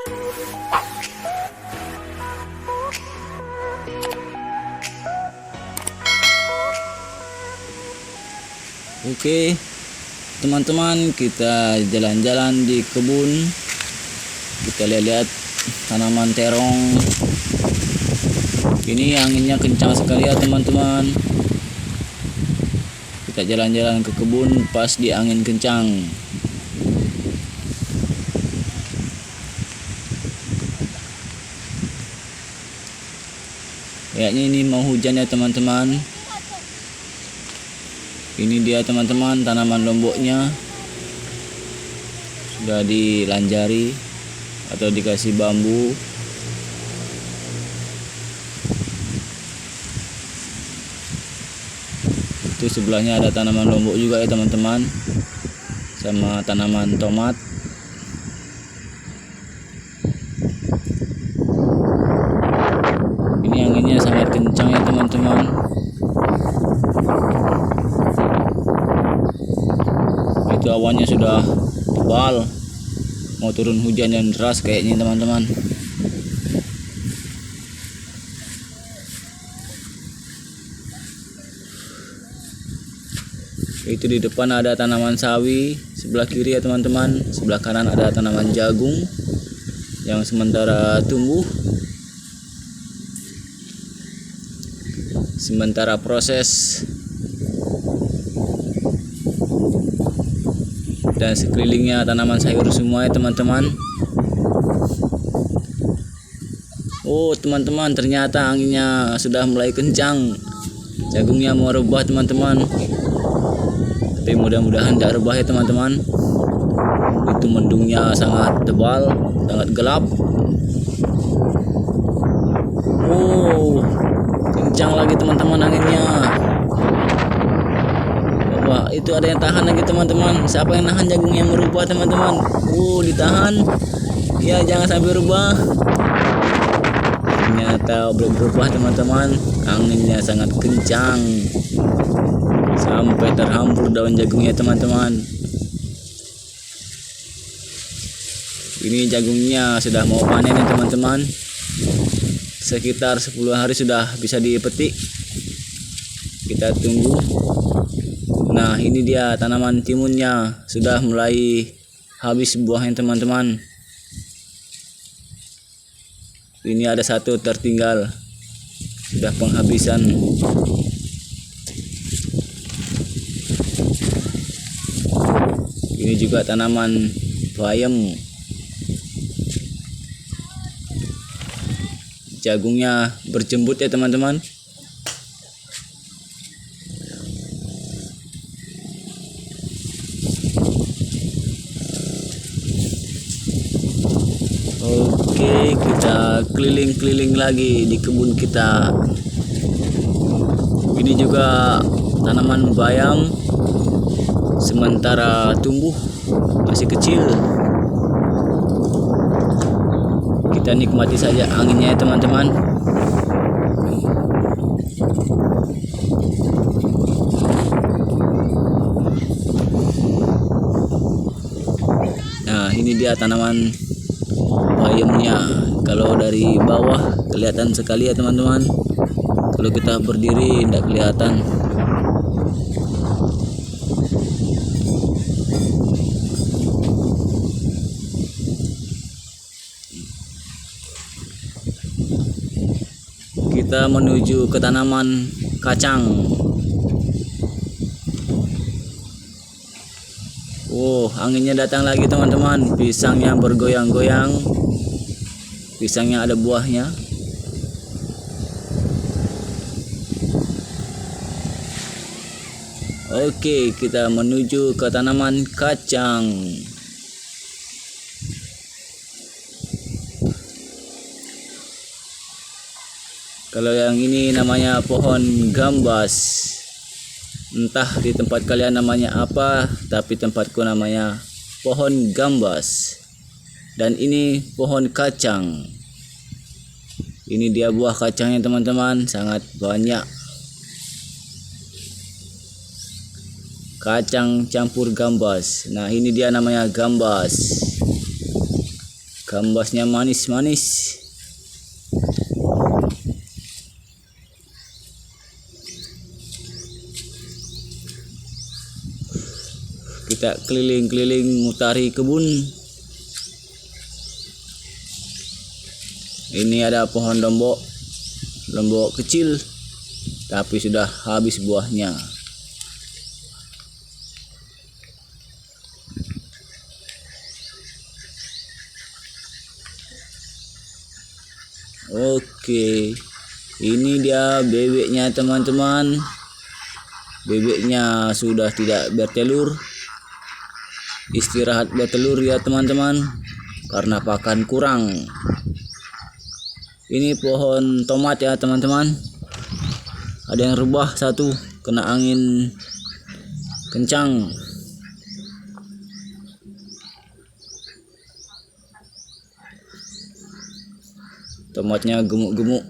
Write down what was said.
Oke teman-teman, kita jalan-jalan di kebun, kita lihat-lihat tanaman terong. Ini anginnya kencang sekali ya teman-teman. Kita jalan-jalan ke kebun pas di angin kencang. Kayaknya ini mau hujan ya teman-teman. Ini dia teman-teman, tanaman lomboknya sudah dilanjari atau dikasih bambu. Itu sebelahnya ada tanaman lombok juga ya teman-teman, sama tanaman tomat. Ini anginnya sangat kencang ya teman-teman. Itu awannya sudah tebal, mau turun hujan yang deras kayaknya teman-teman. Itu di depan ada tanaman sawi, sebelah kiri ya teman-teman, sebelah kanan ada tanaman jagung yang sementara tumbuh, sementara proses. Dan sekelilingnya tanaman sayur semua ya teman-teman. Oh teman-teman, ternyata anginnya sudah mulai kencang, jagungnya mau rebah teman-teman. Tapi mudah-mudahan tidak rebah ya teman-teman. Itu mendungnya sangat tebal, sangat gelap. Oh kencang lagi teman-teman anginnya. Wah, itu ada yang tahan lagi teman-teman. Siapa yang nahan jagung yang merubah teman-teman? Ditahan. Ya, jangan sampai rubah. Ternyata belum berubah teman-teman. Anginnya sangat kencang sampai terhampur daun jagungnya teman-teman. Ini jagungnya sudah mau panen ya teman-teman. Sekitar 10 hari sudah bisa dipetik. Kita tunggu. Nah ini dia tanaman timunnya, sudah mulai habis buahnya teman-teman. Ini ada satu tertinggal, sudah penghabisan. Ini juga tanaman bayam, jagungnya berjembut ya teman-teman. Oke, kita keliling-keliling lagi di kebun kita. Ini juga tanaman bayam, sementara tumbuh, masih kecil. Kita nikmati saja anginnya ya teman-teman. Nah ini dia tanaman bayamnya. Kalau dari bawah kelihatan sekali ya teman-teman. Kalau kita berdiri tidak kelihatan. Kita menuju ke tanaman kacang. Anginnya datang lagi teman-teman. Pisangnya bergoyang-goyang. Pisangnya ada buahnya. Oke, kita menuju ke tanaman kacang. Kalau yang ini namanya pohon gambas. Entah di tempat kalian namanya apa, tapi tempatku namanya pohon gambas. Dan ini pohon kacang. Ini dia buah kacangnya teman-teman, sangat banyak. Kacang campur gambas. Nah ini dia namanya gambas. Gambasnya manis-manis. Kita keliling-keliling mutari kebun. Ini ada pohon lombok, lombok kecil, tapi sudah habis buahnya. Oke, ini dia bebeknya teman-teman. Bebeknya sudah tidak bertelur. Istirahat bertelur ya teman-teman, karena pakan kurang. Ini pohon tomat ya teman-teman. Ada yang rebah satu, kena angin kencang. Tomatnya gemuk-gemuk.